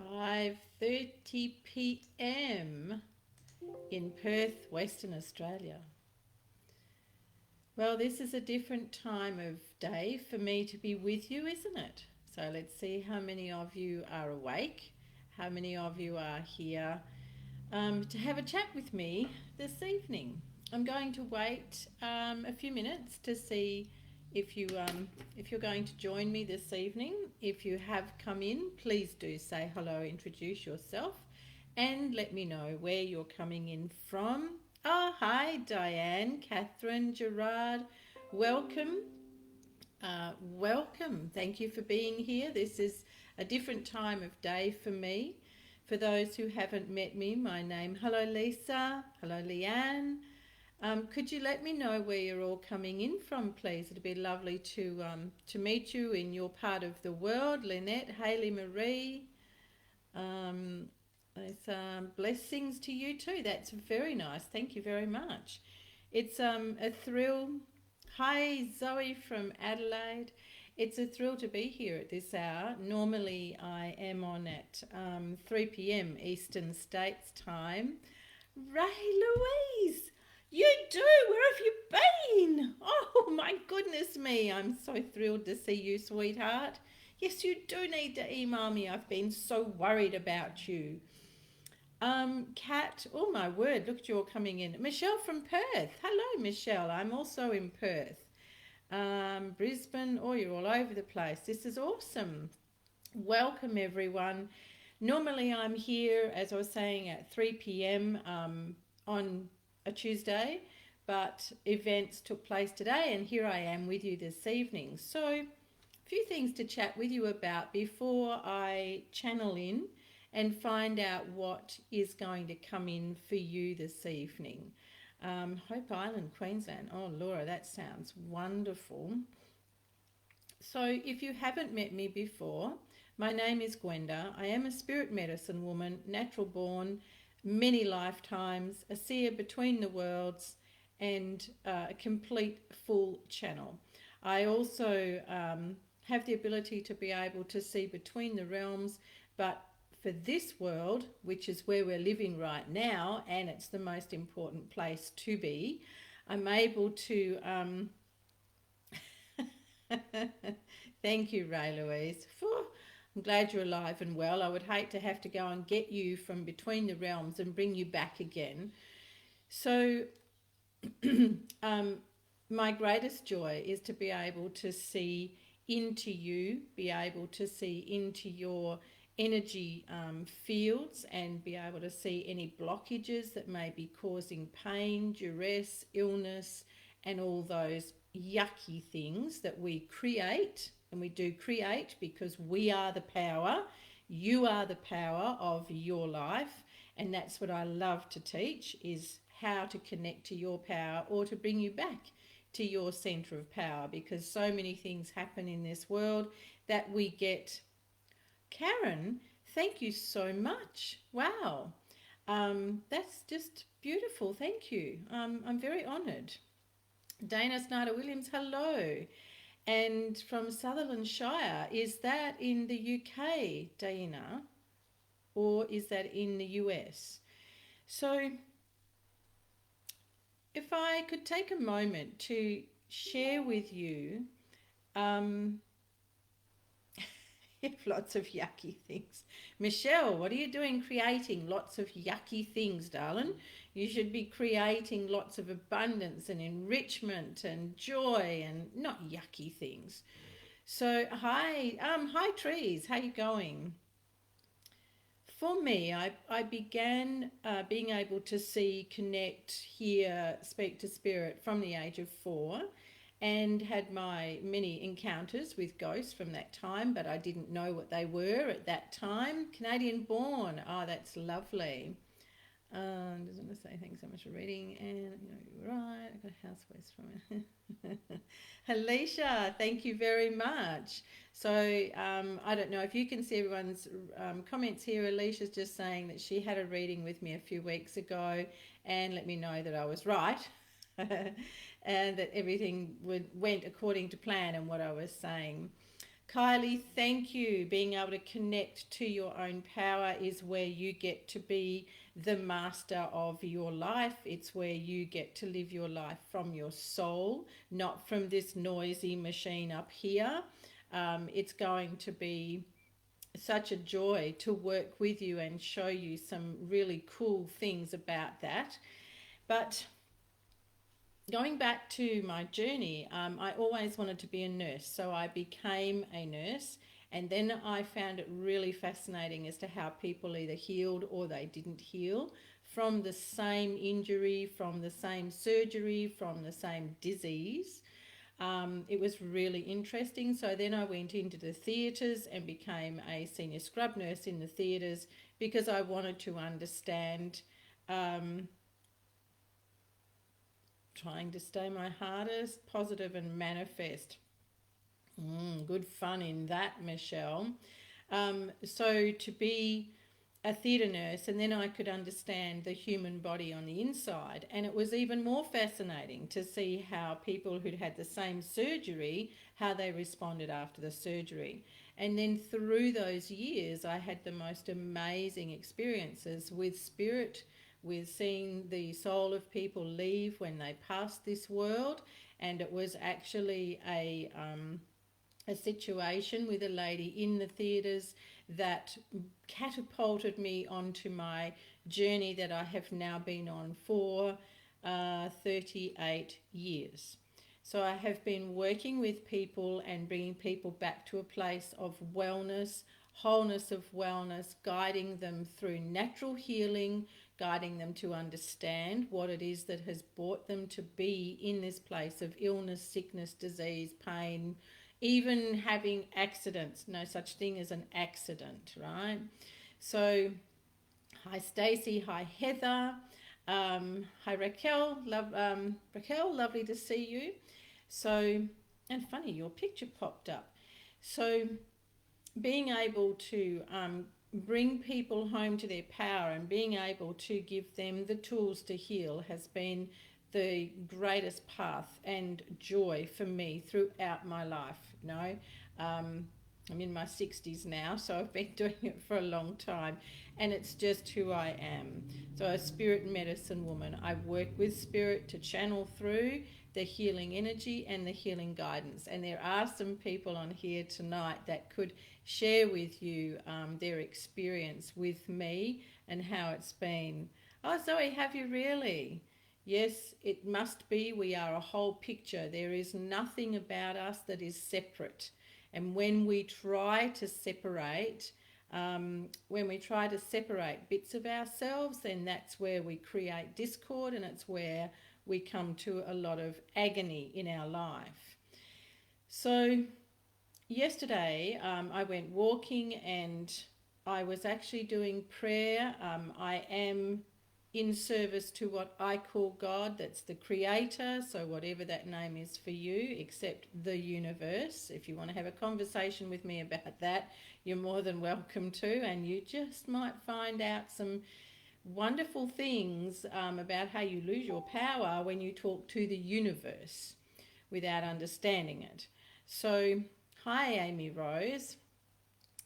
5:30 p.m. in Perth, Western Australia. Well, this is a different time of day for me to be with you, isn't it? So let's see how many of you are awake, how many of you are here to have a chat with me this evening. I'm going to wait a few minutes to see if you're going to join me this evening. If you have come in, please do say hello, introduce yourself, and let me know where you're coming in from. Oh, hi, Diane, Catherine, Gerard. Welcome. Welcome. Thank you for being here. This is a different time of day for me. For those who haven't met me, my name. Hello, Lisa. Hello, Leanne. Could you let me know where you're all coming in from, please? It'd be lovely to meet you in your part of the world. Lynette, Haley, Marie. Blessings to you too. That's very nice. Thank you very much. It's a thrill. Hi, Zoe from Adelaide. It's a thrill to be here at this hour. Normally I am on at 3 p.m. Eastern States time. Ray Louise, you do. Where have you been? Oh, my goodness me. I'm so thrilled to see you, sweetheart. Yes, you do need to email me. I've been so worried about you. Kat, oh my word, look at you all coming in. Michelle from Perth. Hello, Michelle. I'm also in Perth. Brisbane, oh, you're all over the place. This is awesome. Welcome, everyone. Normally I'm here, as I was saying, at 3 p.m. On a Tuesday, but events took place today, and here I am with you this evening. So, a few things to chat with you about before I channel in and find out what is going to come in for you this evening. Hope Island, Queensland. Oh, Laura, that sounds wonderful. So if you haven't met me before, my name is Gwenda. I am a spirit medicine woman, natural born, many lifetimes, a seer between the worlds, and a complete full channel. I also have the ability to be able to see between the realms, but for this world, which is where we're living right now, and it's the most important place to be, I'm able to thank you, Ray Louise. I'm glad you're alive and well. I would hate to have to go and get you from between the realms and bring you back again. So my greatest joy is to be able to see into you, be able to see into your energy fields, and be able to see any blockages that may be causing pain, duress, illness, and all those yucky things that we create. And we do create because we are the power. You are the power of your life, and that's what I love to teach, is how to connect to your power, or to bring you back to your center of power, because so many things happen in this world that we get. Karen, thank you so much. Wow. That's just beautiful. Thank you. I'm very honoured. Dana Snyder Williams, hello. And from Sutherland Shire, is that in the UK, Dana? Or is that in the US? So if I could take a moment to share with you lots of yucky things. Michelle, what are you doing creating lots of yucky things, darling? You should be creating lots of abundance and enrichment and joy, and not yucky things. So hi trees, how you going? For me, I began being able to see, connect, hear, speak to spirit from the age of 4, and had my many encounters with ghosts from that time, but I didn't know what they were at that time. Canadian born. Oh, that's lovely. Just want to say thanks so much for reading, and you're right, I got a house waste from it. Alicia, thank you very much. So I don't know if you can see everyone's comments here. Alicia's just saying that she had a reading with me a few weeks ago and let me know that I was right. And that everything went according to plan and what I was saying. Kylie, thank you. Being able to connect to your own power is where you get to be the master of your life. It's where you get to live your life from your soul, not from this noisy machine up here. It's going to be such a joy to work with you and show you some really cool things about that. But going back to my journey, I always wanted to be a nurse, so I became a nurse. And then I found it really fascinating as to how people either healed or they didn't heal from the same injury, from the same surgery, from the same disease. It was really interesting. So then I went into the theatres and became a senior scrub nurse in the theatres because I wanted to understand, trying to stay my hardest, positive and manifest. Good fun in that, Michelle. So to be a theatre nurse, and then I could understand the human body on the inside. And it was even more fascinating to see how people who'd had the same surgery, how they responded after the surgery. And then through those years, I had the most amazing experiences with spirit, with seeing the soul of people leave when they passed this world. And it was actually a situation with a lady in the theatres that catapulted me onto my journey that I have now been on for 38 years. So I have been working with people and bringing people back to a place of wellness, wholeness of wellness, guiding them through natural healing, guiding them to understand what it is that has brought them to be in this place of illness, sickness, disease, pain, even having accidents. No such thing as an accident, right? So hi Stacey, hi Heather, hi Raquel, Raquel, lovely to see you. So, and funny, your picture popped up. So being able to bring people home to their power and being able to give them the tools to heal has been the greatest path and joy for me throughout my life. I'm in my 60s now, so I've been doing it for a long time, and it's just who I am. So a spirit medicine woman. I work with spirit to channel through the healing energy and the healing guidance. And there are some people on here tonight that could share with you their experience with me and how it's been. Oh, Zoe, have you really? Yes, it must be. We are a whole picture. There is nothing about us that is separate. And when we try to separate, bits of ourselves, then that's where we create discord, and it's where we come to a lot of agony in our life. So yesterday I went walking and I was actually doing prayer. I am in service to what I call God, that's the creator, so whatever that name is for you, except the universe. If you want to have a conversation with me about that, you're more than welcome to, and you just might find out some wonderful things about how you lose your power when you talk to the universe without understanding it. So, hi Amy Rose.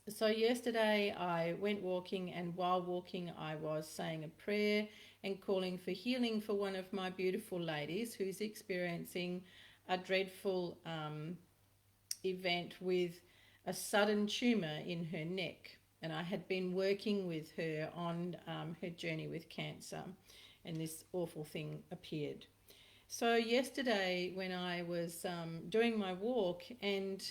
So yesterday I went walking, and while walking I was saying a prayer and calling for healing for one of my beautiful ladies who's experiencing a dreadful event with a sudden tumour in her neck. And I had been working with her on her journey with cancer, and this awful thing appeared. So yesterday when I was doing my walk and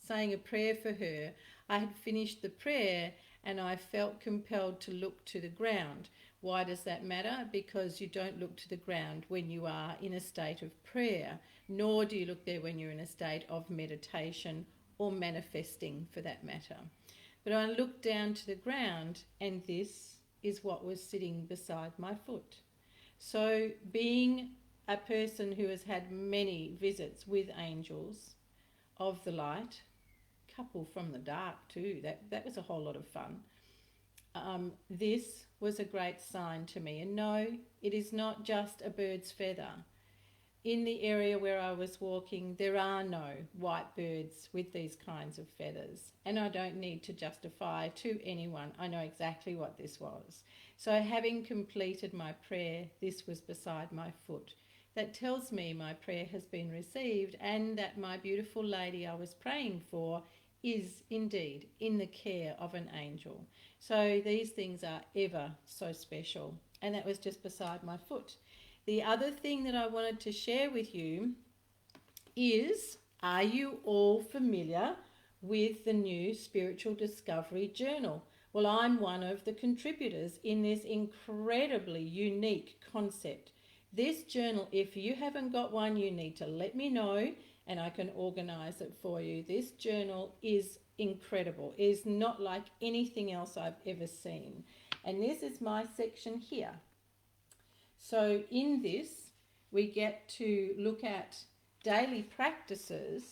saying a prayer for her, I had finished the prayer and I felt compelled to look to the ground. Why does that matter? Because you don't look to the ground when you are in a state of prayer, nor do you look there when you're in a state of meditation or manifesting, for that matter. But I looked down to the ground, and this is what was sitting beside my foot. So being a person who has had many visits with angels of the light, couple from the dark too, that was a whole lot of fun. This was a great sign to me. And no, it is not just a bird's feather. in the area where I was walking, there are no white birds with these kinds of feathers. And I don't need to justify to anyone. I know exactly what this was. So having completed my prayer, this was beside my foot. That tells me my prayer has been received and that my beautiful lady I was praying for is indeed in the care of an angel. So these things are ever so special. And that was just beside my foot. The other thing that I wanted to share with you is, are you all familiar with the new Spiritual Discovery Journal? Well, I'm one of the contributors in this incredibly unique concept. This journal, if you haven't got one, you need to let me know and I can organize it for you. This journal is incredible. It is not like anything else I've ever seen. And this is my section here. So in this, we get to look at daily practices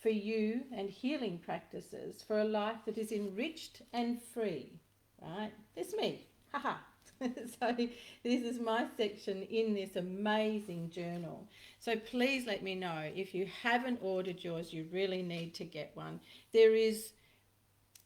for you and healing practices for a life that is enriched and free, right? That's me, haha. So this is my section in this amazing journal. So please let me know if you haven't ordered yours, you really need to get one. There is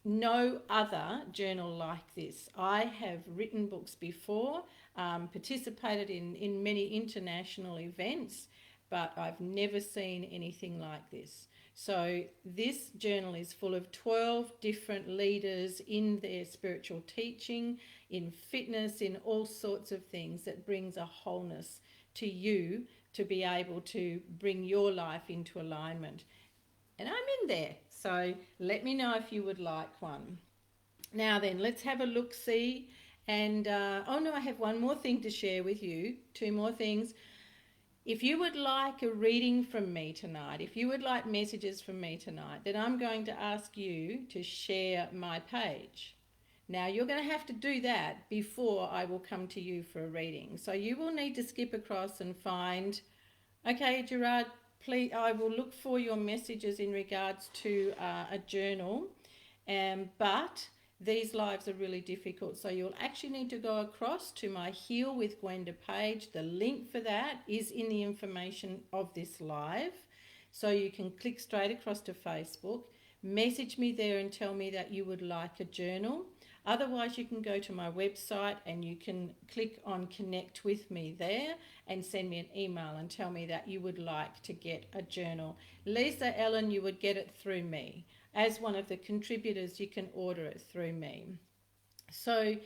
no other journal like this. I have written books before, participated in many international events, but I've never seen anything like this. So this journal is full of 12 different leaders in their spiritual teaching, in fitness, in all sorts of things that brings a wholeness to you to be able to bring your life into alignment. And I'm in there, so let me know if you would like one. Now then, let's have a look-see. And, oh no, I have one more thing to share with you, 2 more things. If you would like a reading from me tonight, if you would like messages from me tonight, then I'm going to ask you to share my page. Now, you're going to have to do that before I will come to you for a reading. So you will need to skip across and find, okay, Gerard, please, I will look for your messages in regards to a journal, but these lives are really difficult. So you'll actually need to go across to my Heal with Gwenda page. The link for that is in the information of this live. So you can click straight across to Facebook, message me there and tell me that you would like a journal. Otherwise, you can go to my website and you can click on Connect with me there and send me an email and tell me that you would like to get a journal. Lisa Ellen, you would get it through me. As one of the contributors, you can order it through me. So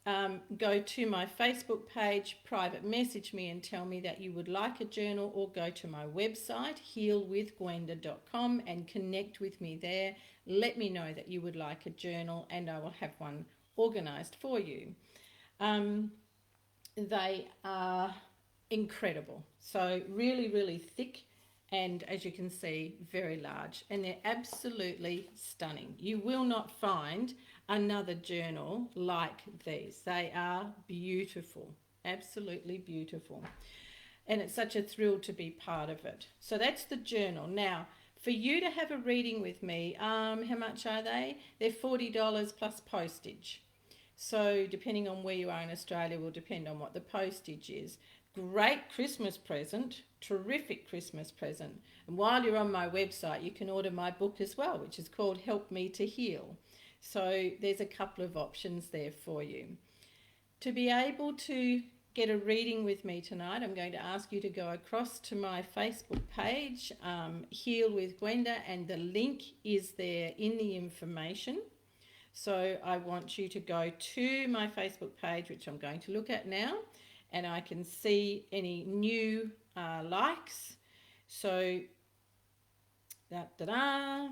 go to my Facebook page, private message me and tell me that you would like a journal, or go to my website, healwithgwenda.com, and connect with me there. Let me know that you would like a journal and I will have one organised for you. They are incredible. So really, really thick. And as you can see, very large, and they're absolutely stunning. You will not find another journal like these. They are beautiful, absolutely beautiful. And it's such a thrill to be part of it. So that's the journal. Now, for you to have a reading with me, how much are they? They're $40 plus postage. So depending on where you are in Australia will depend on what the postage is. Great Christmas present, terrific Christmas present. And while you're on my website, you can order my book as well, which is called Help Me to Heal. So there's a couple of options there for you. To be able to get a reading with me tonight, I'm going to ask you to go across to my Facebook page, Heal with Gwenda, and the link is there in the information. So I want you to go to my Facebook page, which I'm going to look at now, and I can see any new likes. So, I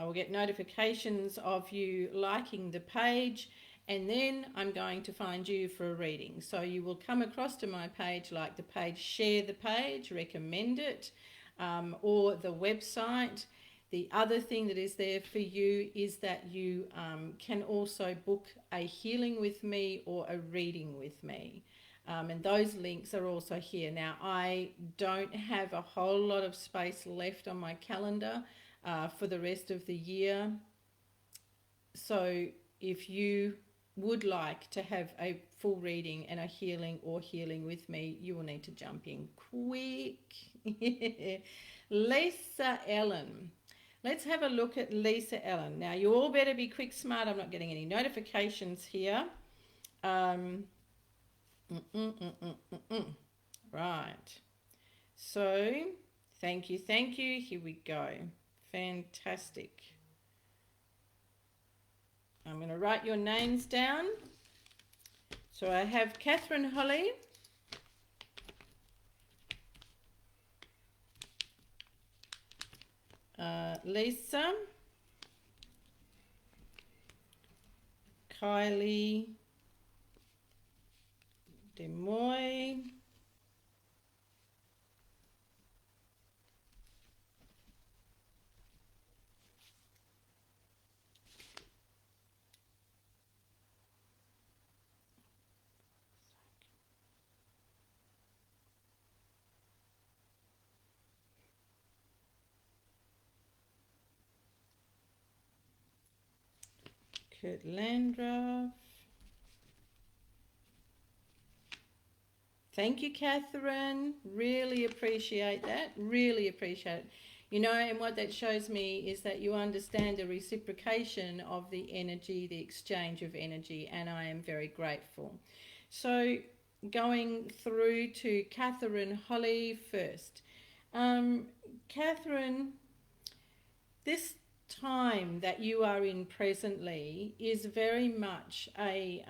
will get notifications of you liking the page, and then I'm going to find you for a reading. So you will come across to my page, like the page, share the page, recommend it, or the website. The other thing that is there for you is that you can also book a healing with me or a reading with me. And those links are also here. Now, I don't have a whole lot of space left on my calendar for the rest of the year. So if you would like to have a full reading and a healing or healing with me, you will need to jump in quick. Lisa Ellen. Let's have a look at Lisa Ellen. Now, you all better be quick, smart. I'm not getting any notifications here. Right. So, thank you, thank you. Here we go. Fantastic. I'm going to write your names down. So I have Catherine Holly, Lisa, Kylie, Demoy, Kurt Landgraf. Thank you, Catherine. Really appreciate that. Really appreciate it. You know, and what that shows me is that you understand the reciprocation of the energy, the exchange of energy, and I am very grateful. So, going through to Catherine Holly first. Catherine, this time that you are in presently is very much a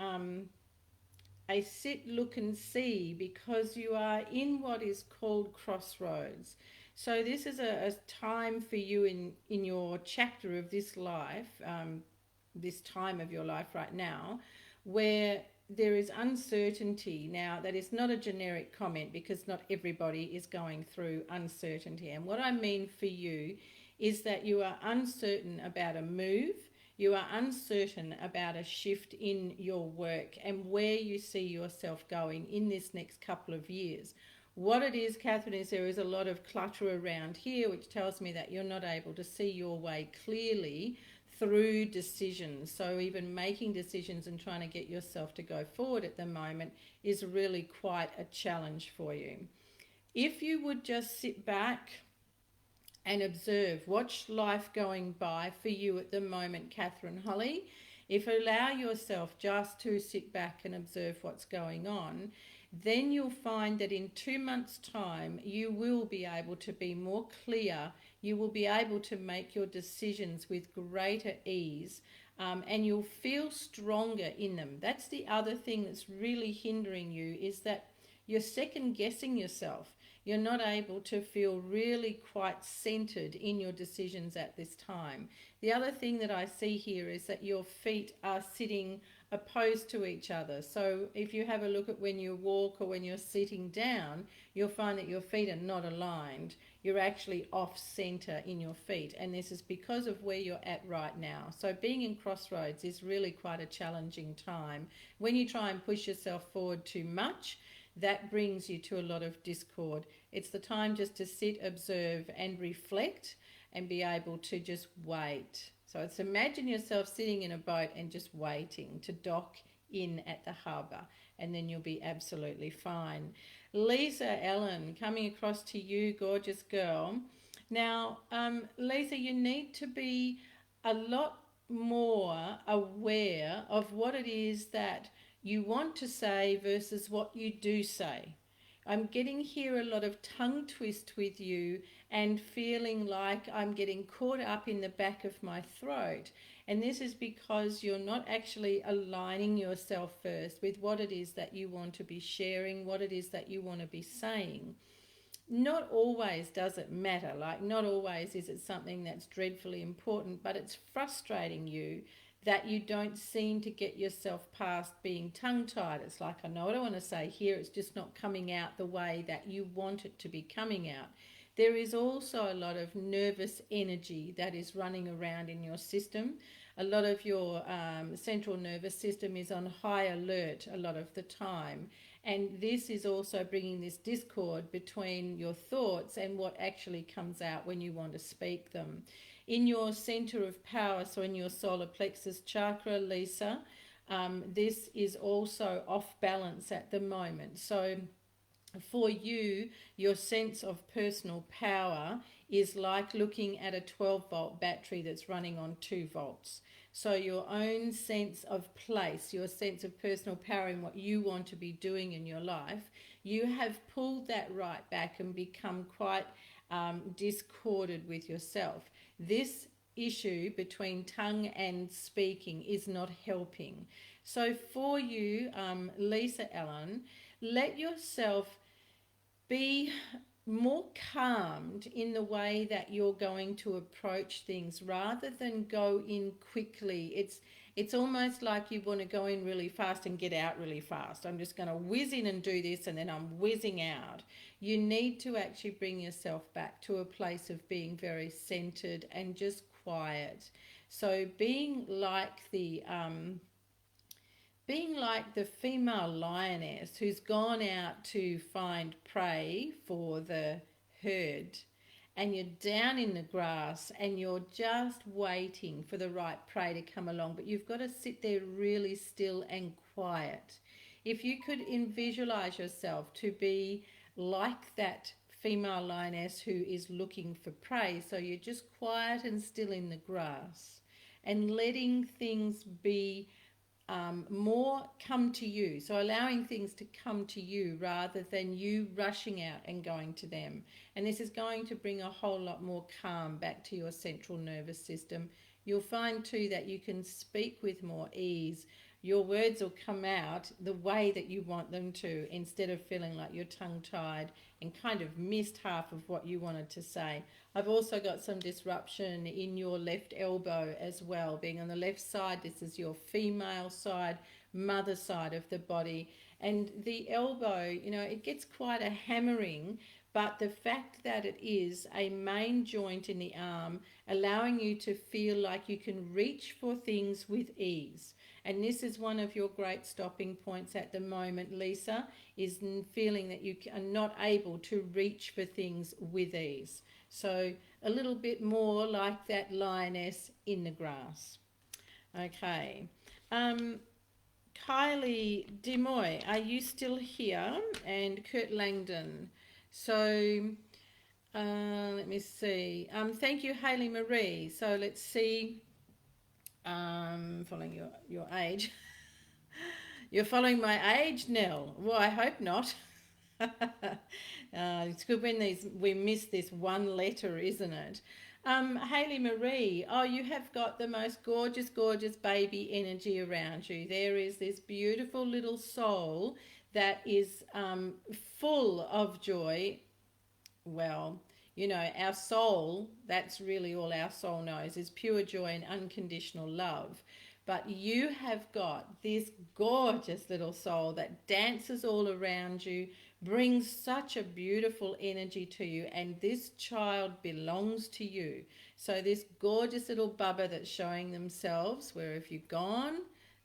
sit, look and see, because you are in what is called crossroads. So this is a time for you in your chapter of this life, this time of your life right now, where there is uncertainty. Now, that is not a generic comment, because not everybody is going through uncertainty. And what I mean for you is that you are uncertain about a move, you are uncertain about a shift in your work and where you see yourself going in this next couple of years. What it is, Catherine, is there is a lot of clutter around here, which tells me that you're not able to see your way clearly through decisions. So even making decisions and trying to get yourself to go forward at the moment is really quite a challenge for you. If you would just sit back and observe, watch life going by for you at the moment, Catherine Holly. If you allow yourself just to sit back and observe what's going on, then you'll find that in 2 months' time, you will be able to be more clear. You will be able to make your decisions with greater ease, and you'll feel stronger in them. That's the other thing that's really hindering you, is that you're second guessing yourself. You're not able to feel really quite centered in your decisions at this time. The other thing that I see here is that your feet are sitting opposed to each other. So if you have a look at when you walk or when you're sitting down, you'll find that your feet are not aligned. You're actually off center in your feet, and this is because of where you're at right now. So being in crossroads is really quite a challenging time. When you try and push yourself forward too much, that brings you to a lot of discord. It's the time just to sit, observe and reflect and be able to just wait. So it's imagine yourself sitting in a boat and just waiting to dock in at the harbour, and then you'll be absolutely fine. Lisa Ellen, coming across to you, gorgeous girl. Now, Lisa, you need to be a lot more aware of what it is that you want to say versus what you do say. I'm getting here a lot of tongue twist with you and feeling like I'm getting caught up in the back of my throat. And this is because you're not actually aligning yourself first with what it is that you want to be sharing, what it is that you want to be saying. Not always does it matter, like not always is it something that's dreadfully important, but it's frustrating you that you don't seem to get yourself past being tongue-tied. It's like, I know what I want to say here, it's just not coming out the way that you want it to be coming out. There is also a lot of nervous energy that is running around in your system. A lot of your central nervous system is on high alert a lot of the time. And this is also bringing this discord between your thoughts and what actually comes out when you want to speak them. In your center of power, so in your solar plexus chakra, Lisa, this is also off balance at the moment. So for you, your sense of personal power is like looking at a 12-volt battery that's running on 2 volts. So your own sense of place, your sense of personal power in what you want to be doing in your life, you have pulled that right back and become quite discorded with yourself. This issue between tongue and speaking is not helping. So for you, Lisa Allen, let yourself be more calmed in the way that you're going to approach things rather than go in quickly. It's almost like you want to go in really fast and get out really fast. I'm just going to whiz in and do this and then I'm whizzing out. You need to actually bring yourself back to a place of being very centered and just quiet. So being like the female lioness who's gone out to find prey for the herd, and you're down in the grass and you're just waiting for the right prey to come along, but you've got to sit there really still and quiet. If you could visualize yourself to be like that female lioness who is looking for prey, so you're just quiet and still in the grass and letting things be more come to you. So allowing things to come to you rather than you rushing out and going to them. And this is going to bring a whole lot more calm back to your central nervous system. You'll find too that you can speak with more ease. Your words will come out the way that you want them to, instead of feeling like you're tongue-tied and kind of missed half of what you wanted to say. I've also got some disruption in your left elbow as well. Being on the left side, this is your female side, mother side of the body. And the elbow, it gets quite a hammering, but the fact that it is a main joint in the arm, allowing you to feel like you can reach for things with ease. And this is one of your great stopping points at the moment, Lisa, is feeling that you are not able to reach for things with ease. So a little bit more like that lioness in the grass. Okay. Kylie Demoy, are you still here? And Kurt Langdon. So let me see. Thank you, Haley Marie. So let's see. Following your age. You're following my age, Nell? Well, I hope not. It's good when we miss this one letter, isn't it? Haley Marie, oh, you have got the most gorgeous, gorgeous baby energy around you. There is this beautiful little soul that is full of joy. Well, our soul, that's really all our soul knows, is pure joy and unconditional love. But you have got this gorgeous little soul that dances all around you, brings such a beautiful energy to you, and this child belongs to you. So this gorgeous little bubba that's showing themselves, where have you gone?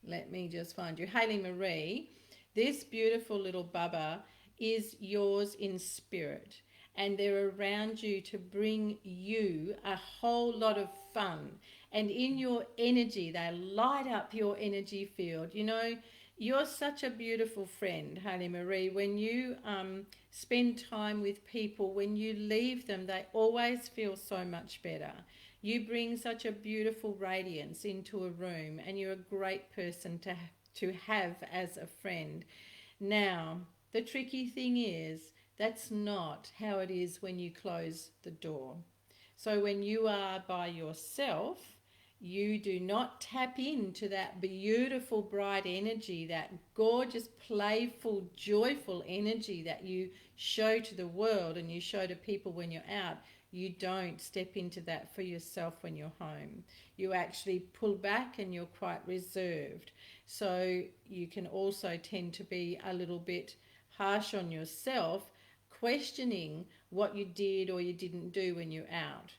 Let me just find you. Haley Marie, this beautiful little bubba is yours in spirit. And they're around you to bring you a whole lot of fun. And in your energy, they light up your energy field. You're such a beautiful friend, Hailey Marie. When you spend time with people, when you leave them, they always feel so much better. You bring such a beautiful radiance into a room, and you're a great person to have as a friend. Now, the tricky thing is, that's not how it is when you close the door. So when you are by yourself, you do not tap into that beautiful, bright energy, that gorgeous, playful, joyful energy that you show to the world and you show to people when you're out. You don't step into that for yourself when you're home. You actually pull back and you're quite reserved. So you can also tend to be a little bit harsh on yourself, questioning what you did or you didn't do when you're out.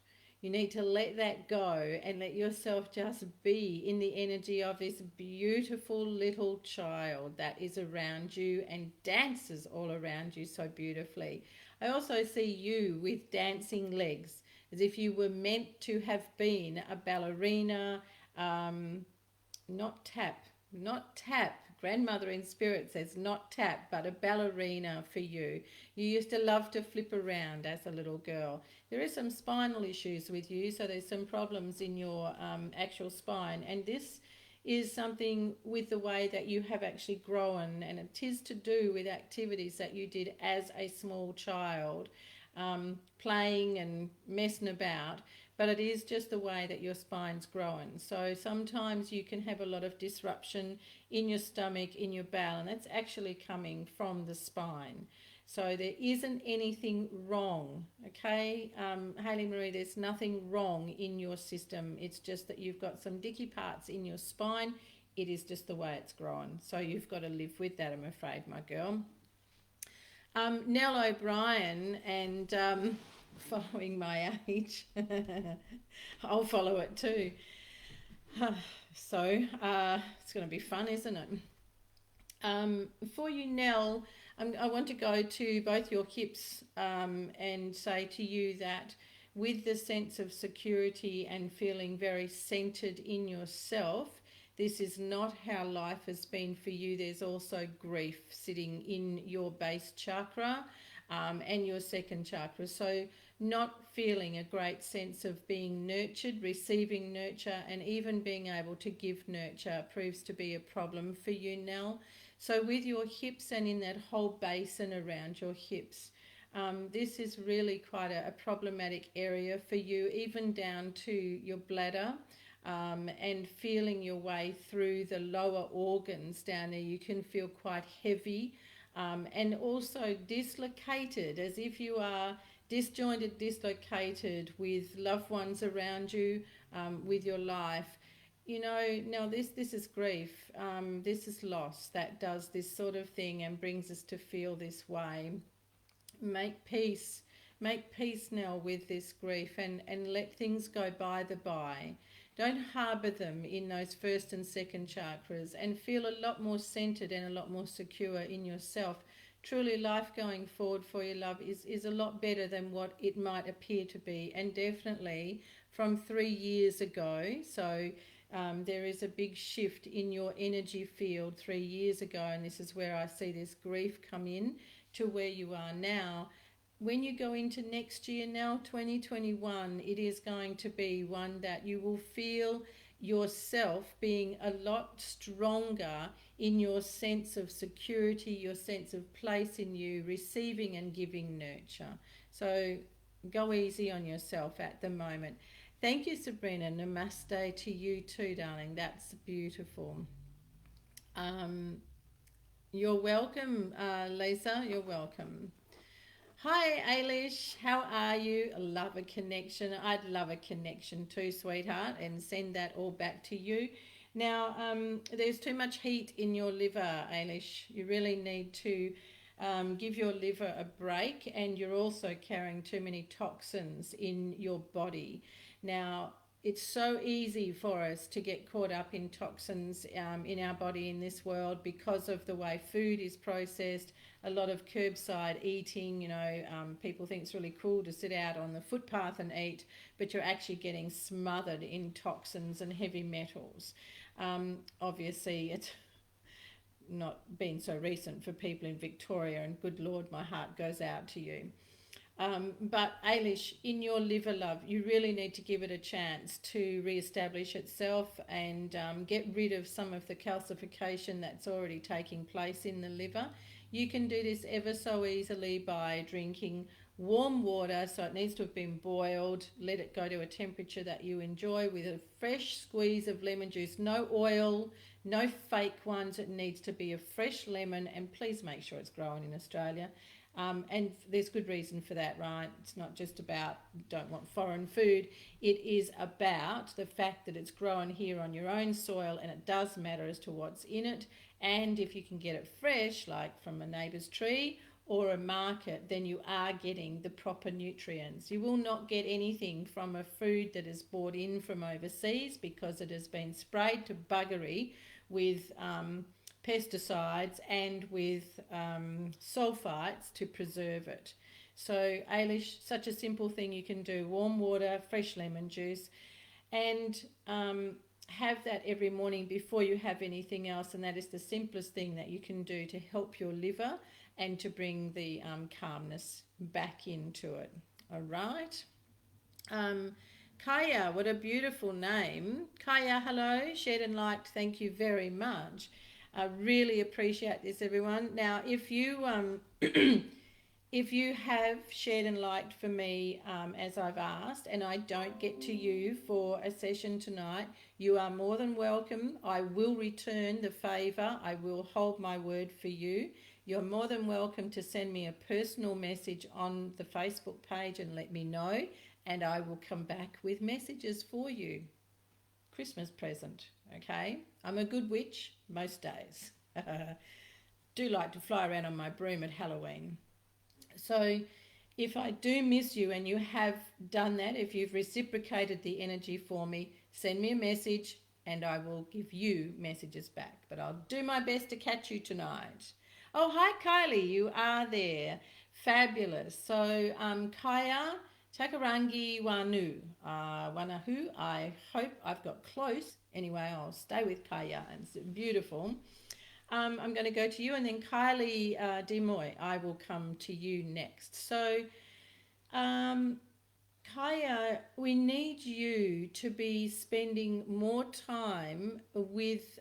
You need to let that go and let yourself just be in the energy of this beautiful little child that is around you and dances all around you so beautifully. I also see you with dancing legs, as if you were meant to have been a ballerina, not tap, not tap. Grandmother in spirit says not tap, but a ballerina for you. You used to love to flip around as a little girl. There is some spinal issues with you, so there's some problems in your actual spine, and this is something with the way that you have actually grown, and it is to do with activities that you did as a small child, playing and messing about, but it is just the way that your spine's grown. So sometimes you can have a lot of disruption in your stomach, in your bowel, and that's actually coming from the spine. So there isn't anything wrong, okay? Hayley Marie, there's nothing wrong in your system. It's just that you've got some dicky parts in your spine. It is just the way it's grown. So you've got to live with that, I'm afraid, my girl. Nell O'Brien, and following my age, I'll follow it too. So it's going to be fun, isn't it? For you, Nell, I want to go to both your hips and say to you that with the sense of security and feeling very centered in yourself, this is not how life has been for you. There's also grief sitting in your base chakra and your second chakra. So not feeling a great sense of being nurtured, receiving nurture, and even being able to give nurture proves to be a problem for you, Nell. So with your hips and in that whole basin around your hips, this is really quite a problematic area for you, even down to your bladder, and feeling your way through the lower organs down there. You can feel quite heavy and also dislocated, as if you are disjointed, dislocated with loved ones around you, with your life. You know, now this is grief, this is loss that does this sort of thing and brings us to feel this way. Make peace now with this grief, and let things go by the by. Don't harbour them in those first and second chakras, and feel a lot more centered and a lot more secure in yourself. Truly, life going forward for you, love, is a lot better than what it might appear to be, and definitely from 3 years ago. So there is a big shift in your energy field 3 years ago, and this is where I see this grief come in to where you are now. When you go into next year now, 2021, it is going to be one that you will feel yourself being a lot stronger in your sense of security, your sense of place in you, receiving and giving nurture. So go easy on yourself at the moment. Thank you, Sabrina. Namaste to you too, darling. That's beautiful. You're welcome, Lisa. You're welcome. Hi, Ailish. How are you? I love a connection. I'd love a connection too, sweetheart, and send that all back to you. Now, there's too much heat in your liver, Ailish. You really need to give your liver a break, and you're also carrying too many toxins in your body. Now, it's so easy for us to get caught up in toxins in our body in this world because of the way food is processed, a lot of curbside eating. You know, people think it's really cool to sit out on the footpath and eat, but you're actually getting smothered in toxins and heavy metals. Obviously, it's not been so recent for people in Victoria, and good Lord, my heart goes out to you. But Ailish, in your liver, love, you really need to give it a chance to re-establish itself and get rid of some of the calcification that's already taking place in the liver. You can do this ever so easily by drinking warm water, so it needs to have been boiled. Let it go to a temperature that you enjoy with a fresh squeeze of lemon juice. No oil, no fake ones. It needs to be a fresh lemon, and please make sure it's grown in Australia. And there's good reason for that, right? It's not just about don't want foreign food. It is about the fact that it's grown here on your own soil, and it does matter as to what's in it. And if you can get it fresh, like from a neighbour's tree or a market, then you are getting the proper nutrients. You will not get anything from a food that is bought in from overseas because it has been sprayed to buggery with pesticides and with sulfites to preserve it. So Ailish, such a simple thing you can do: warm water, fresh lemon juice, and have that every morning before you have anything else, and that is the simplest thing that you can do to help your liver and to bring the calmness back into it. All right. Um, Kaya, what a beautiful name. Kaya, hello. Shared and liked, thank you very much. I really appreciate this, everyone. Now, if you if you have shared and liked for me, as I've asked, and I don't get to you for a session tonight, you are more than welcome. I will return the favour. I will hold my word for you. You're more than welcome to send me a personal message on the Facebook page and let me know, and I will come back with messages for you. Christmas present, okay? I'm a good witch most days. Do like to fly around on my broom at Halloween. So if I do miss you and you have done that, if you've reciprocated the energy for me, send me a message and I will give you messages back. But I'll do my best to catch you tonight. Oh, hi, Kylie. You are there. Fabulous. So, Kaya, Takarangi Wanu, Wanahu. I hope I've got close. Anyway, I'll stay with Kaya. It's beautiful. I'm going to go to you, and then Kylie Demoy, I will come to you next. So, Kaya, we need you to be spending more time with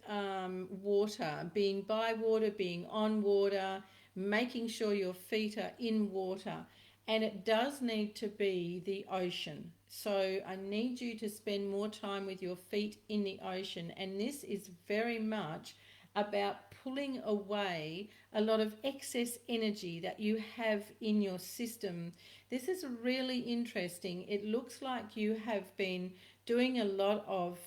water, being by water, being on water, making sure your feet are in water. And it does need to be the ocean. So I need you to spend more time with your feet in the ocean. And this is very much about pulling away a lot of excess energy that you have in your system. This is really interesting. It looks like you have been doing a lot of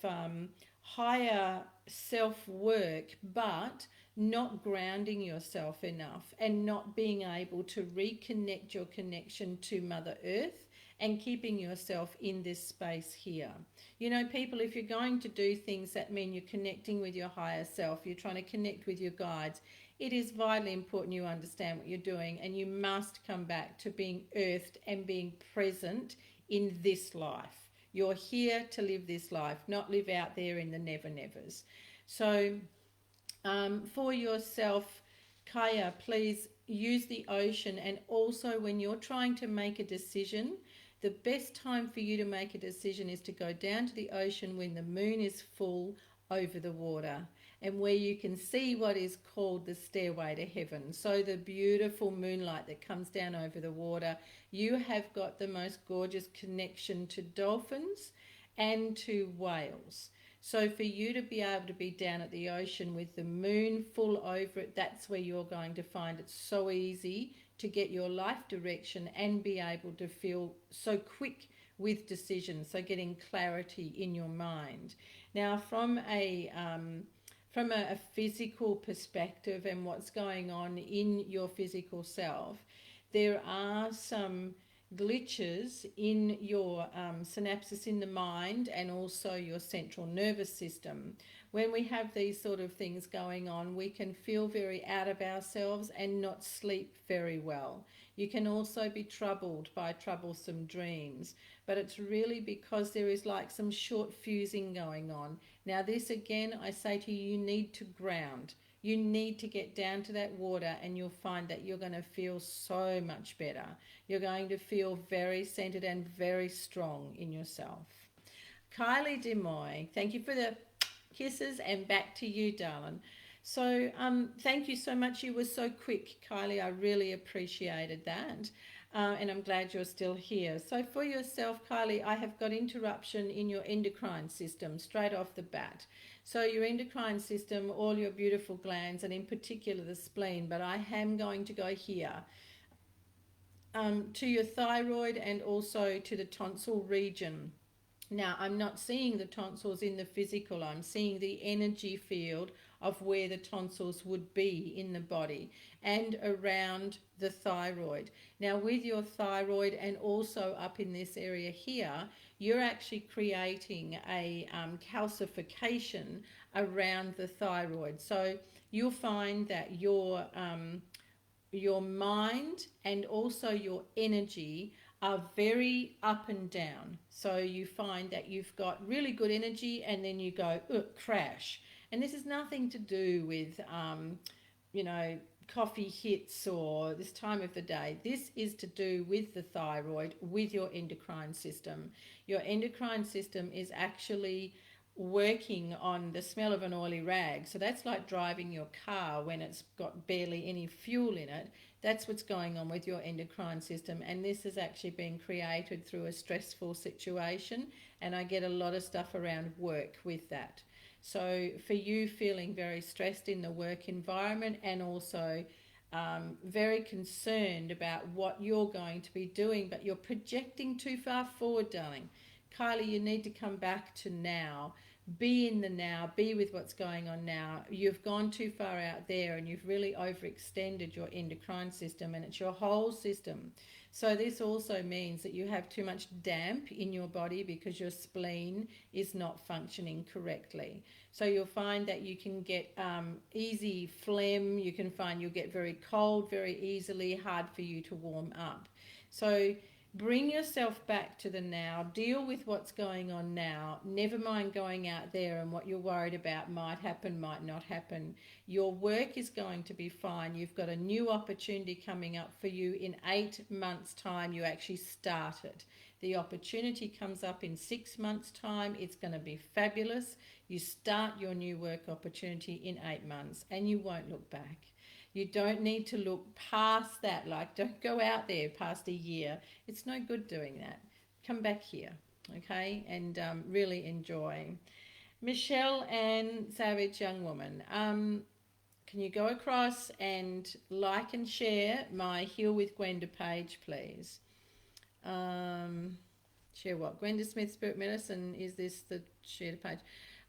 higher self-work, but not grounding yourself enough and not being able to reconnect your connection to Mother Earth and keeping yourself in this space here. You know, people, if you're going to do things that mean you're connecting with your higher self, you're trying to connect with your guides, it is vitally important you understand what you're doing, and you must come back to being earthed and being present in this life. You're here to live this life, not live out there in the never-nevers. So for yourself, Kaya, please use the ocean. And also when you're trying to make a decision, the best time for you to make a decision is to go down to the ocean when the moon is full over the water, and where you can see what is called the stairway to heaven. So the beautiful moonlight that comes down over the water. You have got the most gorgeous connection to dolphins and to whales. So for you to be able to be down at the ocean with the moon full over it, that's where you're going to find it so easy to get your life direction and be able to feel so quick with decisions, so getting clarity in your mind. Now, from a physical perspective and what's going on in your physical self, there are some glitches in your synapses in the mind and also your central nervous system. When we have these sort of things going on, we can feel very out of ourselves and not sleep very well. You can also be troubled by troublesome dreams, but it's really because there is like some short fusing going on. Now this again, I say to you, you need to ground. You need to get down to that water, and you'll find that you're going to feel so much better. You're going to feel very centered and very strong in yourself. Kylie Demoy, thank you for the kisses, and back to you, darling. So thank you so much. You were so quick, Kylie. I really appreciated that. And I'm glad you're still here. So for yourself, Kylie, I have got interruption in your endocrine system straight off the bat. So your endocrine system, all your beautiful glands, and in particular the spleen, but I am going to go here to your thyroid and also to the tonsil region. Now, I'm not seeing the tonsils in the physical. I'm seeing the energy field of where the tonsils would be in the body and around the thyroid. Now, with your thyroid and also up in this area here, you're actually creating a calcification around the thyroid. So you'll find that your mind and also your energy are very up and down. So you find that you've got really good energy and then you go, crash. And this is nothing to do with, you know, coffee hits or this time of the day. This is to do with the thyroid, with your endocrine system. Your endocrine system is actually working on the smell of an oily rag. So that's like driving your car when it's got barely any fuel in it. That's what's going on with your endocrine system, and this has actually been created through a stressful situation, and I get a lot of stuff around work with that. So for you feeling very stressed in the work environment and also very concerned about what you're going to be doing, but you're projecting too far forward, darling. Kylie, you need to come back to now. Be in the now, be with what's going on now. You've gone too far out there and you've really overextended your endocrine system, and it's your whole system. So this also means that you have too much damp in your body because your spleen is not functioning correctly. So you'll find that you can get easy phlegm. You can find you'll get very cold very easily, hard for you to warm up. So bring yourself back to the now. Deal with what's going on now. Never mind going out there and what you're worried about might happen, might not happen. Your work is going to be fine. You've got a new opportunity coming up for you in 8 months' time. You actually start it. The opportunity comes up in 6 months' time. It's going to be fabulous. You start your new work opportunity in 8 months and you won't look back. You don't need to look past that. Like, don't go out there past a year. It's no good doing that. Come back here, okay, and really enjoy. Michelle and Savage Young Woman, can you go across and like and share my Heal with Gwenda page, please? Share what? Gwenda Smith Spirit Medicine. Is this the shared page?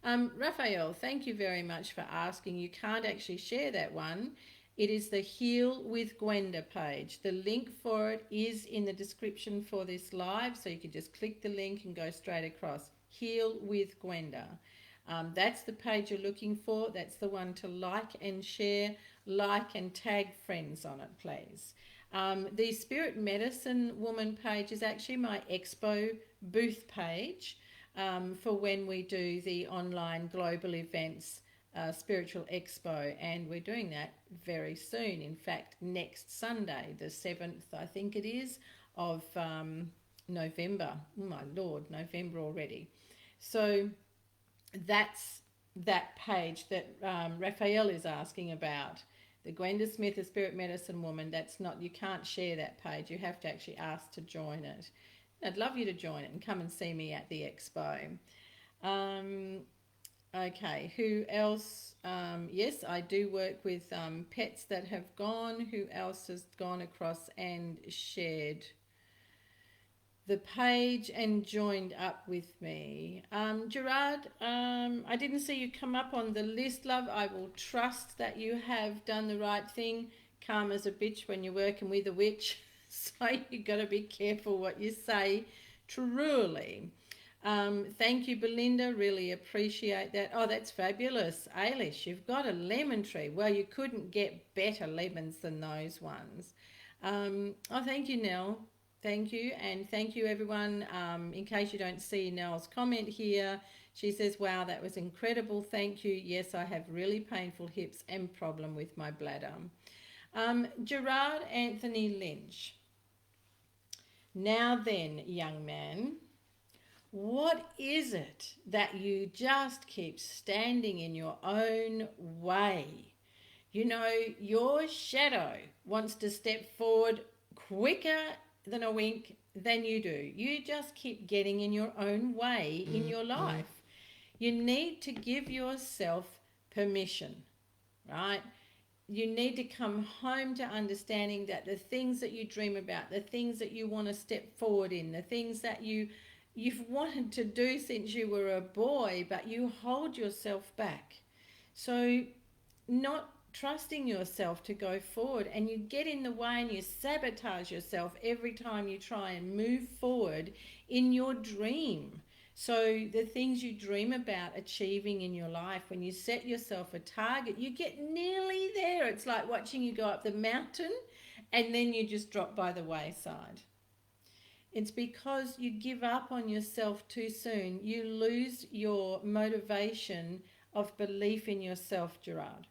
Raphael, thank you very much for asking. You can't actually share that one. It is the Heal with Gwenda page. The link for it is in the description for this live, so you can just click the link and go straight across. Heal with Gwenda. That's the page you're looking for. That's the one to like and share, like and tag friends on it, please. The Spirit Medicine Woman page is actually my expo booth page for when we do the online global events. Spiritual Expo, and we're doing that very soon. In fact, next Sunday, the 7th, I think it is, of November. Oh my Lord, November already. So that's that page that Raphael is asking about. The Gwenda Smith, the Spirit Medicine Woman, that's not, you can't share that page. You have to actually ask to join it. I'd love you to join it and come and see me at the expo. Okay, who else? Yes, I do work with pets that have gone. Who else has gone across and shared the page and joined up with me? Gerard, I didn't see you come up on the list, love. I will trust that you have done the right thing. Karma's a bitch when you're working with a witch, so you got to be careful what you say, truly. Thank you, Belinda. Really appreciate that. Oh, that's fabulous. Ailish, you've got a lemon tree. Well, you couldn't get better lemons than those ones. Oh, thank you, Nell. Thank you. And thank you, everyone. In case you don't see Nell's comment here, she says, wow, that was incredible. Thank you. Yes, I have really painful hips and problem with my bladder. Gerard Anthony Lynch. Now then, young man, what is it that you just keep standing in your own way? You know, your shadow wants to step forward quicker than a wink than you do. You just keep getting in your own way in your life. You need to give yourself permission, right? You need to come home to understanding that the things that you dream about, the things that you want to step forward in, the things that you've wanted to do since you were a boy, but you hold yourself back. So not trusting yourself to go forward, and you get in the way and you sabotage yourself every time you try and move forward in your dream. So the things you dream about achieving in your life, when you set yourself a target, you get nearly there. It's like watching you go up the mountain and then you just drop by the wayside. It's because you give up on yourself too soon. You lose your motivation of belief in yourself, Gerard.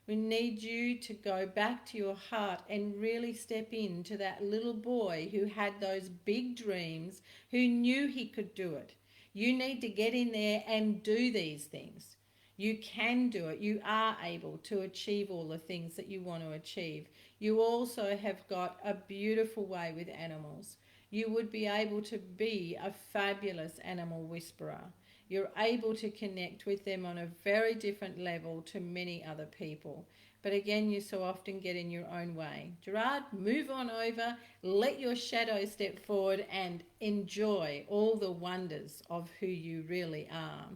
We need you to go back to your heart and really step into that little boy who had those big dreams, who knew he could do it. You need to get in there and do these things. You can do it. You are able to achieve all the things that you want to achieve. You also have got a beautiful way with animals. You would be able to be a fabulous animal whisperer. You're able to connect with them on a very different level to many other people. But again, you so often get in your own way. Gerard, move on over, let your shadow step forward and enjoy all the wonders of who you really are.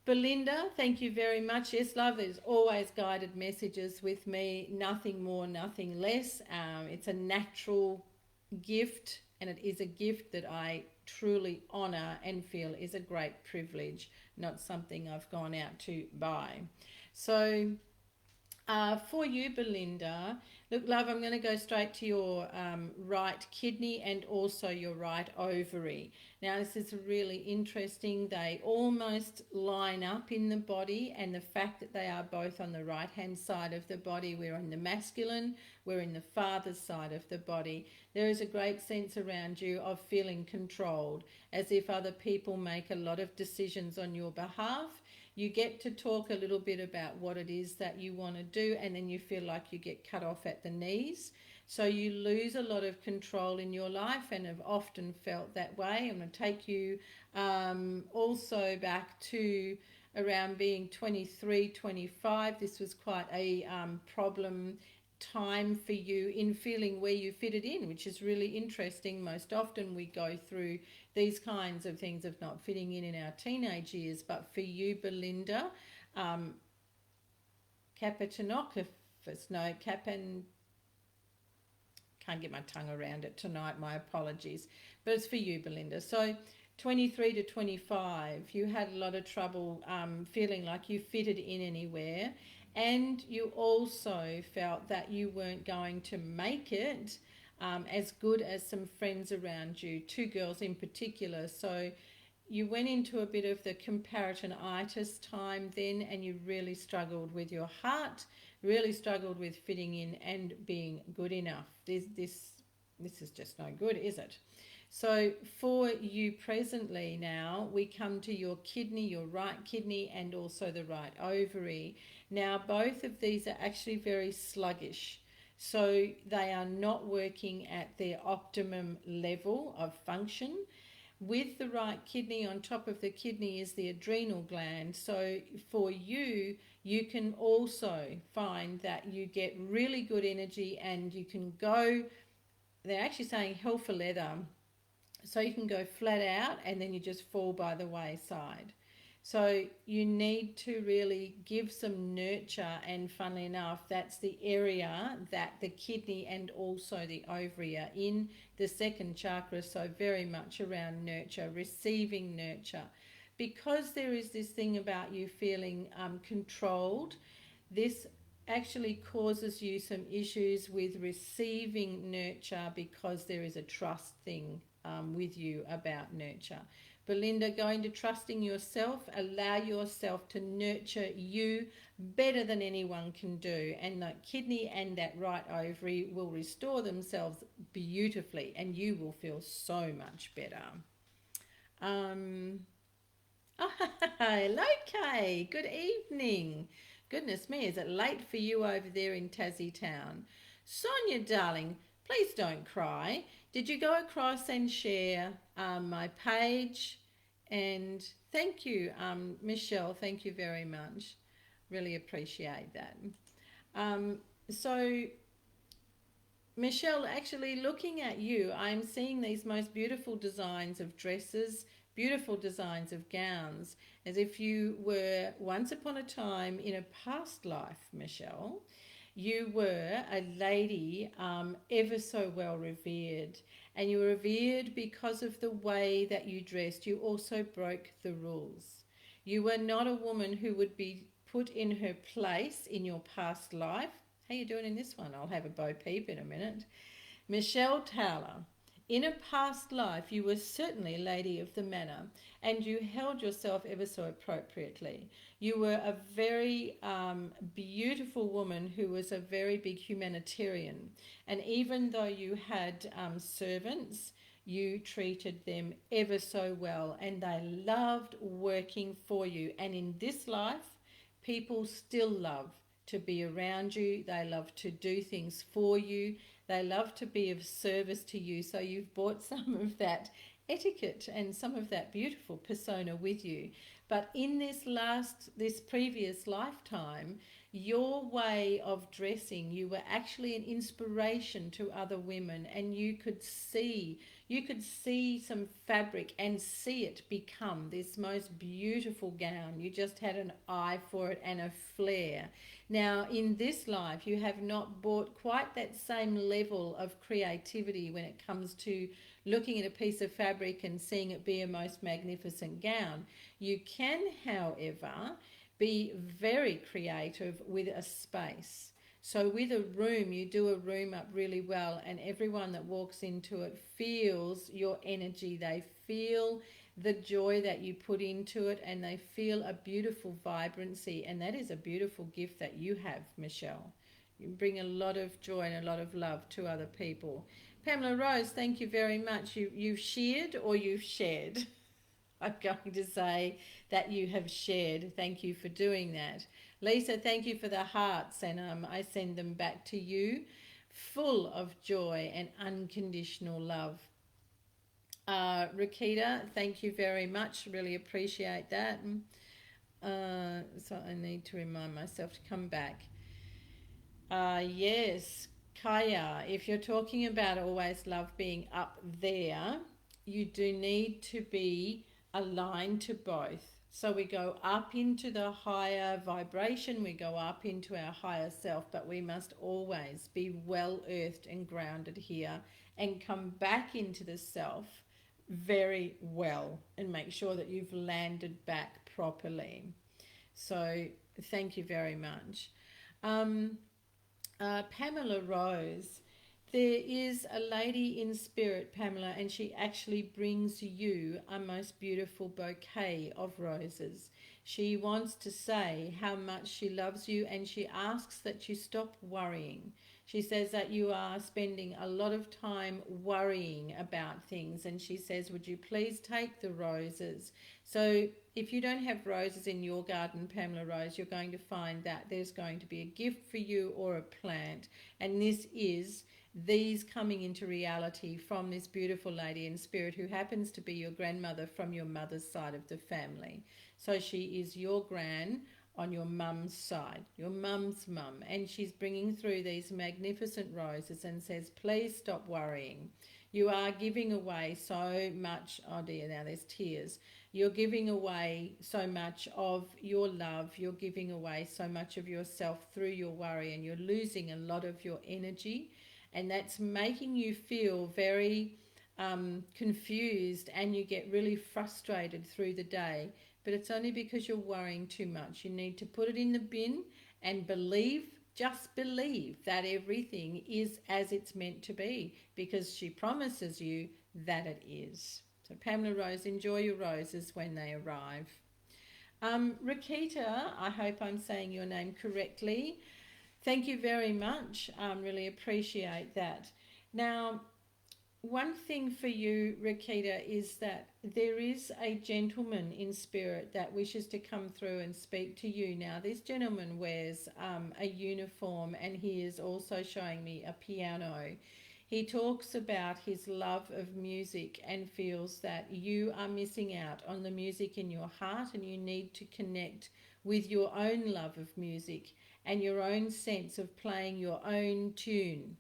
Belinda, thank you very much. Yes, love, there's always guided messages with me. Nothing more, nothing less. It's a natural gift, and it is a gift that I truly honour and feel is a great privilege, not something I've gone out to buy. So for you, Belinda, look, love, I'm going to go straight to your right kidney and also your right ovary. Now, this is really interesting. They almost line up in the body, and the fact that they are both on the right-hand side of the body, we're in the masculine, we're in the father's side of the body. There is a great sense around you of feeling controlled, as if other people make a lot of decisions on your behalf. You get to talk a little bit about what it is that you want to do, and then you feel like you get cut off at the knees. So you lose a lot of control in your life, and have often felt that way. I'm going to take you also back to around being 23, 25. This was quite a problem time for you in feeling where you fitted in, which is really interesting. Most often we go through these kinds of things of not fitting in our teenage years, but for you, Belinda, Capatonocopus, no, Capan, can't get my tongue around it tonight, my apologies, but it's for you, Belinda. So 23 to 25, you had a lot of trouble feeling like you fitted in anywhere, and you also felt that you weren't going to make it as good as some friends around you, two girls in particular. So you went into a bit of the comparisonitis time then, and you really struggled with your heart, really struggled with fitting in and being good enough. This is just no good, is it? So for you presently now, we come to your kidney, your right kidney, and also the right ovary. Now, both of these are actually very sluggish. So they are not working at their optimum level of function. With the right kidney, on top of the kidney is the adrenal gland. So for you, you can also find that you get really good energy, and you can go, they're actually saying hell for leather. So you can go flat out, and then you just fall by the wayside. So you need to really give some nurture, and funnily enough, that's the area that the kidney and also the ovary are in, the second chakra, so very much around nurture, receiving nurture. Because there is this thing about you feeling controlled, this actually causes you some issues with receiving nurture, because there is a trust thing with you about nurture. Belinda, going to trusting yourself, allow yourself to nurture you better than anyone can do, and that kidney and that right ovary will restore themselves beautifully, and you will feel so much better. Hello, Kay. Good evening. Goodness me, is it late for you over there in Tassie Town? Sonia, darling, please don't cry. Did you go across and share my page? And thank you, Michelle, thank you very much. Really appreciate that. So, Michelle, actually looking at you, I'm seeing these most beautiful designs of dresses, beautiful designs of gowns, as if you were once upon a time in a past life, Michelle. You were a lady ever so well revered, and you were revered because of the way that you dressed. You also broke the rules. You were not a woman who would be put in her place in your past life. How you doing in this one? I'll have a bo peep in a minute. Michelle Taylor, in a past life you were certainly lady of the manor, and you held yourself ever so appropriately. You were a very beautiful woman who was a very big humanitarian, and even though you had servants, you treated them ever so well, and they loved working for you. And in this life, people still love to be around you. They love to do things for you. They love to be of service to you. So you've brought some of that etiquette and some of that beautiful persona with you. But in this previous lifetime, your way of dressing, you were actually an inspiration to other women, and you could see some fabric and see it become this most beautiful gown. You just had an eye for it and a flair. Now, in this life, you have not brought quite that same level of creativity when it comes to looking at a piece of fabric and seeing it be a most magnificent gown. You can, however, be very creative with a space. So with a room, you do a room up really well, and everyone that walks into it feels your energy. They feel the joy that you put into it, and they feel a beautiful vibrancy. And that is a beautiful gift that you have, Michelle. You bring a lot of joy and a lot of love to other people. Pamela Rose, thank you very much. You've shared or you've shared? I'm going to say that you have shared. Thank you for doing that. Lisa, thank you for the hearts, and I send them back to you, full of joy and unconditional love. Rakita, thank you very much. Really appreciate that. So I need to remind myself to come back. Yes, Kaya, if you're talking about always love being up there, you do need to be aligned to both. So we go up into the higher vibration, we go up into our higher self, but we must always be well earthed and grounded here and come back into the self very well and make sure that you've landed back properly. So thank you very much. Pamela Rose, there is a lady in spirit, Pamela, and she actually brings you a most beautiful bouquet of roses. She wants to say how much she loves you, and she asks that you stop worrying. She says that you are spending a lot of time worrying about things, and she says, would you please take the roses? So if you don't have roses in your garden, Pamela Rose, you're going to find that there's going to be a gift for you or a plant, and this is these coming into reality from this beautiful lady in spirit who happens to be your grandmother from your mother's side of the family. So she is your gran on your mum's side, your mum's mum, and she's bringing through these magnificent roses and says, please stop worrying. You are giving away so much. Oh dear, now there's tears. You're giving away so much of your love. You're giving away so much of yourself through your worry, and you're losing a lot of your energy, and that's making you feel very confused, and you get really frustrated through the day. But it's only because you're worrying too much. You need to put it in the bin and believe, just believe that everything is as it's meant to be, because she promises you that it is. So Pamela Rose, enjoy your roses when they arrive. Rakita, I hope I'm saying your name correctly. Thank you very much. Really appreciate that. Now, one thing for you, Rakita, is that there is a gentleman in spirit that wishes to come through and speak to you. Now, this gentleman wears a uniform, and he is also showing me a piano. He talks about his love of music and feels that you are missing out on the music in your heart, and you need to connect with your own love of music and your own sense of playing your own tune.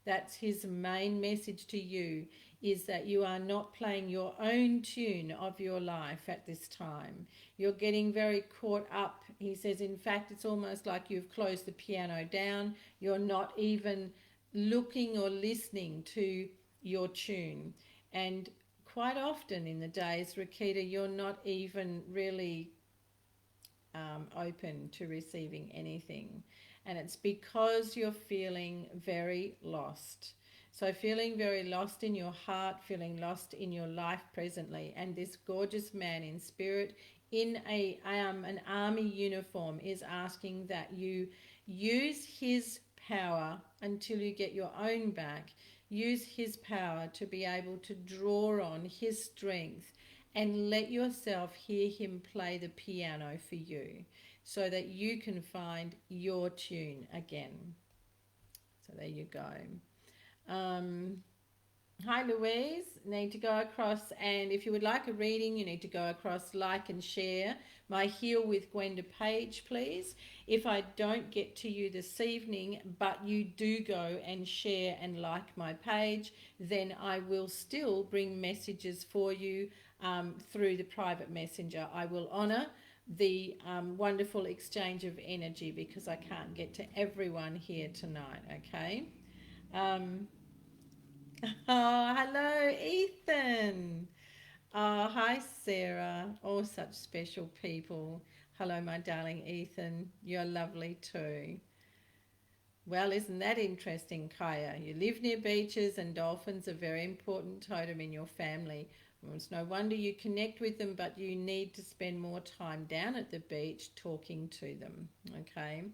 That's his main message to you, is that you are not playing your own tune of your life at this time. You're getting very caught up. He says, in fact, it's almost like you've closed the piano down. You're not even looking or listening to your tune. And quite often in the days, Rakita, you're not even really open to receiving anything. And it's because you're feeling very lost. So feeling very lost in your heart, feeling lost in your life presently, and this gorgeous man in spirit in an army uniform is asking that you use his power until you get your own back. Use his power to be able to draw on his strength and let yourself hear him play the piano for you so that you can find your tune again. So there you go. Hi Louise, need to go across, and if you would like a reading you need to go across, like and share my Heal with Gwenda page please. If I don't get to you this evening but you do go and share and like my page, then I will still bring messages for you through the private messenger. I will honour the wonderful exchange of energy because I can't get to everyone here tonight, okay? Oh, hello, Ethan. Oh, hi, Sarah. All such special people. Hello, my darling Ethan. You're lovely too. Well, isn't that interesting, Kaya? You live near beaches and dolphins are a very important totem in your family. Well, it's no wonder you connect with them, but you need to spend more time down at the beach talking to them. Okay.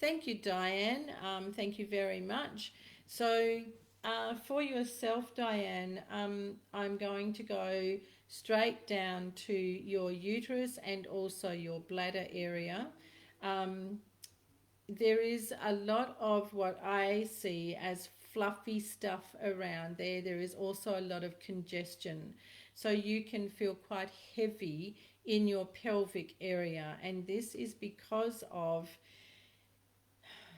Thank you, Diane. Thank you very much. So, for yourself, Diane, I'm going to go straight down to your uterus and also your bladder area. There is a lot of what I see as fluffy stuff around there. There is also a lot of congestion. So you can feel quite heavy in your pelvic area. And this is because of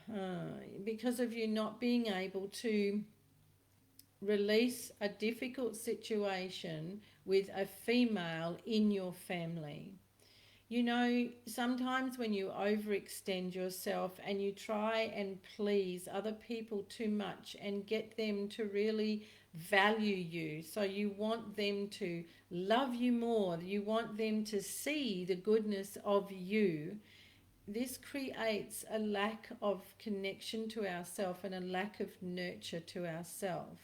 you not being able to release a difficult situation with a female in your family. You know, sometimes when you overextend yourself and you try and please other people too much and get them to really value you, so you want them to love you more, you want them to see the goodness of you, this creates a lack of connection to ourselves and a lack of nurture to ourselves.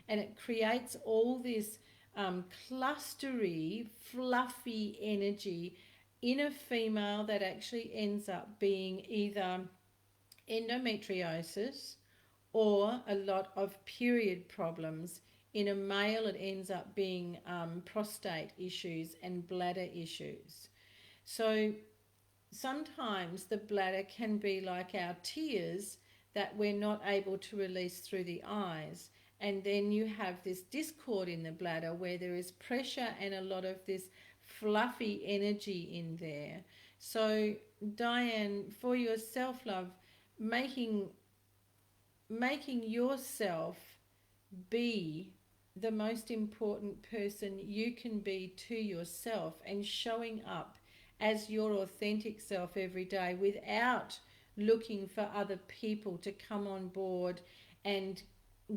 And it creates all this clustery, fluffy energy in a female that actually ends up being either endometriosis or a lot of period problems. In a male, it ends up being prostate issues and bladder issues. So sometimes the bladder can be like our tears that we're not able to release through the eyes. And then you have this discord in the bladder where there is pressure and a lot of this fluffy energy in there. So Diane, for yourself, love, making yourself be the most important person you can be to yourself and showing up as your authentic self every day without looking for other people to come on board and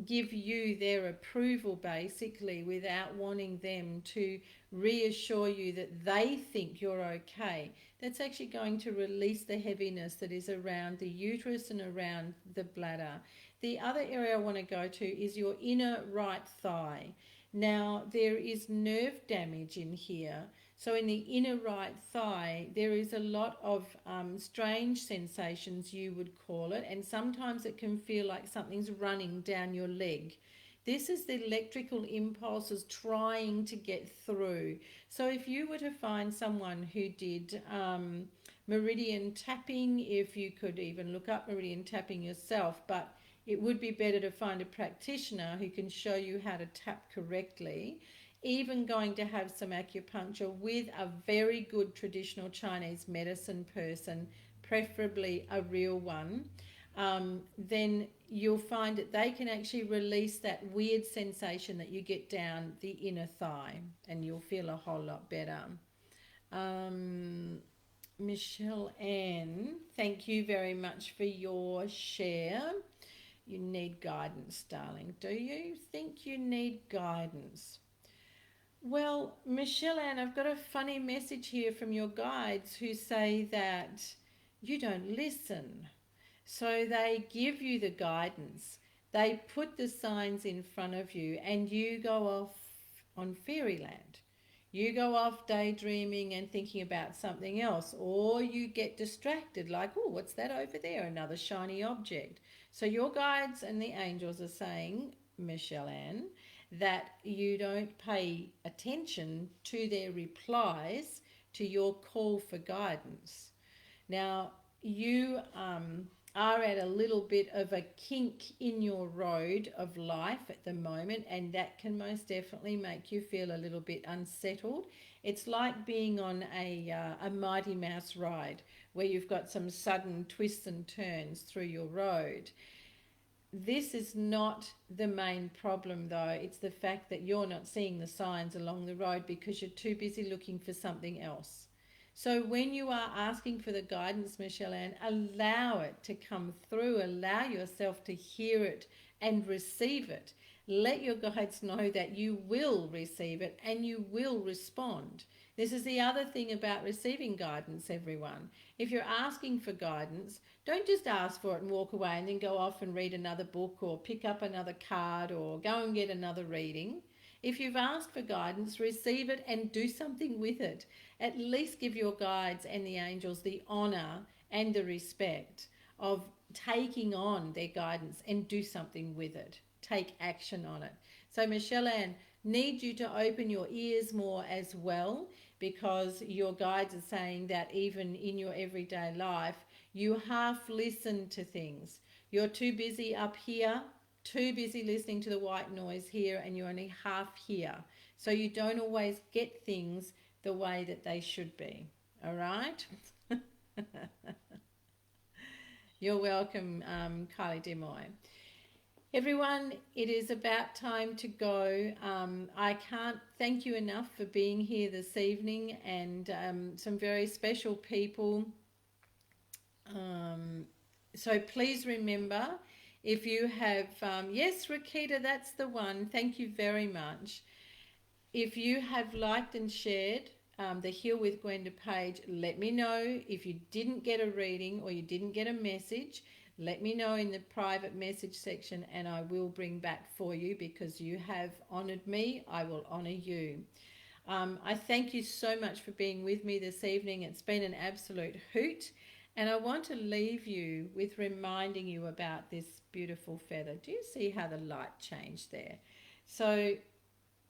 give you their approval, basically, without wanting them to reassure you that they think you're okay. That's actually going to release the heaviness that is around the uterus and around the bladder. The other area I want to go to is your inner right thigh. Now, there is nerve damage in here. So in the inner right thigh, there is a lot of strange sensations, you would call it, and sometimes it can feel like something's running down your leg. This is the electrical impulses trying to get through. So if you were to find someone who did meridian tapping, if you could even look up meridian tapping yourself, but it would be better to find a practitioner who can show you how to tap correctly. Even going to have some acupuncture with a very good traditional Chinese medicine person, preferably a real one, then you'll find that they can actually release that weird sensation that you get down the inner thigh and you'll feel a whole lot better. Michelle Ann, thank you very much for your share. You need guidance, darling. Do you think you need guidance? Well, Michelle Ann, I've got a funny message here from your guides who say that you don't listen. So they give you the guidance They put the signs in front of you and you go off on fairyland. You go off daydreaming and thinking about something else, or you get distracted, like, oh, what's that over there? Another shiny object. So your guides and the angels are saying, Michelle Ann, that you don't pay attention to their replies to your call for guidance. Now, you are at a little bit of a kink in your road of life at the moment, and that can most definitely make you feel a little bit unsettled. It's like being on a Mighty Mouse ride where you've got some sudden twists and turns through your road. This is not the main problem, though. It's the fact that you're not seeing the signs along the road because you're too busy looking for something else. So when you are asking for the guidance, Michelle Ann, allow it to come through. Allow yourself to hear it and receive it. Let your guides know that you will receive it and you will respond. This is the other thing about receiving guidance, everyone. If you're asking for guidance, don't just ask for it and walk away and then go off and read another book or pick up another card or go and get another reading. If you've asked for guidance, receive it and do something with it. At least give your guides and the angels the honor and the respect of taking on their guidance and do something with it. Take action on it. So Michelle Ann, need you to open your ears more as well, because your guides are saying that even in your everyday life, you half listen to things. You're too busy up here, too busy listening to the white noise here, and you only half hear. So you don't always get things the way that they should be. All right? You're welcome, Kylie Demoy. Everyone, it is about time to go. I can't thank you enough for being here this evening, and some very special people. So please remember, if you have, yes, Rakita, that's the one. Thank you very much. If you have liked and shared the Heal with Gwenda page, let me know. If you didn't get a reading or you didn't get a message, let me know in the private message section and I will bring back for you, because you have honoured me. I will honour you. I thank you so much for being with me this evening. It's been an absolute hoot. And I want to leave you with reminding you about this beautiful feather. Do you see how the light changed there? So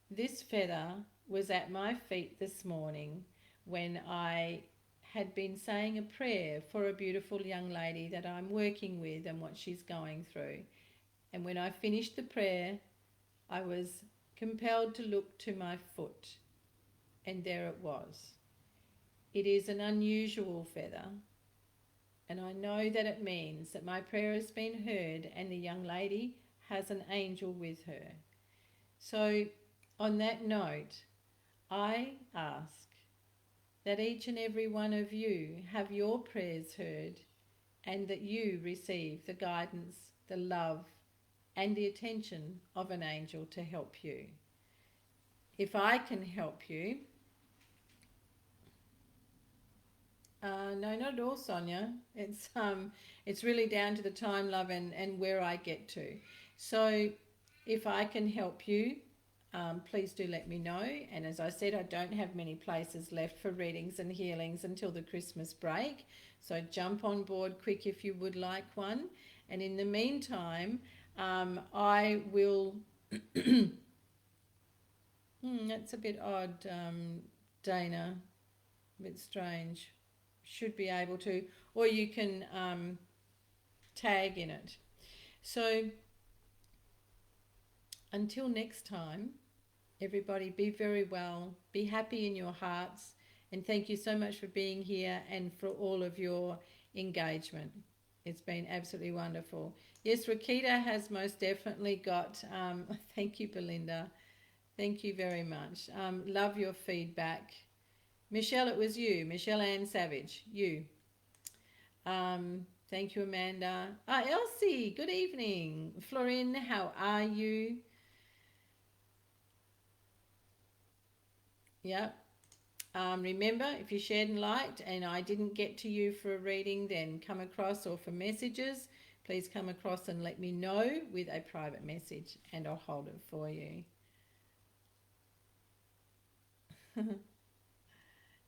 this feather was at my feet this morning when I had been saying a prayer for a beautiful young lady that I'm working with and what she's going through. And when I finished the prayer, I was compelled to look to my foot, and there it was. It is an unusual feather, and I know that it means that my prayer has been heard and the young lady has an angel with her. So on that note, I ask that each and every one of you have your prayers heard and that you receive the guidance, the love, and the attention of an angel to help you. If I can help you, no, not at all, Sonia. It's really down to the time, love, and where I get to. So if I can help you, please do let me know. And as I said, I don't have many places left for readings and healings until the Christmas break. So jump on board quick if you would like one. And in the meantime, I will... that's a bit odd, Dana. A bit strange. Should be able to, or you can tag in it. So until next time, everybody, be very well, be happy in your hearts, and thank you so much for being here and for all of your engagement. It's been absolutely wonderful. Yes, Rakita has most definitely got, thank you, Belinda. Thank you very much. Love your feedback. Michelle, it was you. Michelle Ann Savage, you. Thank you, Amanda. Elsie, good evening. Florin, how are you? Yep. Remember, if you shared and liked and I didn't get to you for a reading, then come across, or for messages, please come across and let me know with a private message and I'll hold it for you.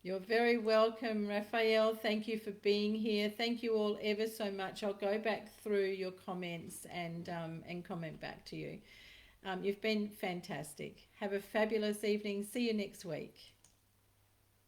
You're very welcome, Raphael. Thank you for being here. Thank you all ever so much. I'll go back through your comments and comment back to you. You've been fantastic. Have a fabulous evening. See you next week.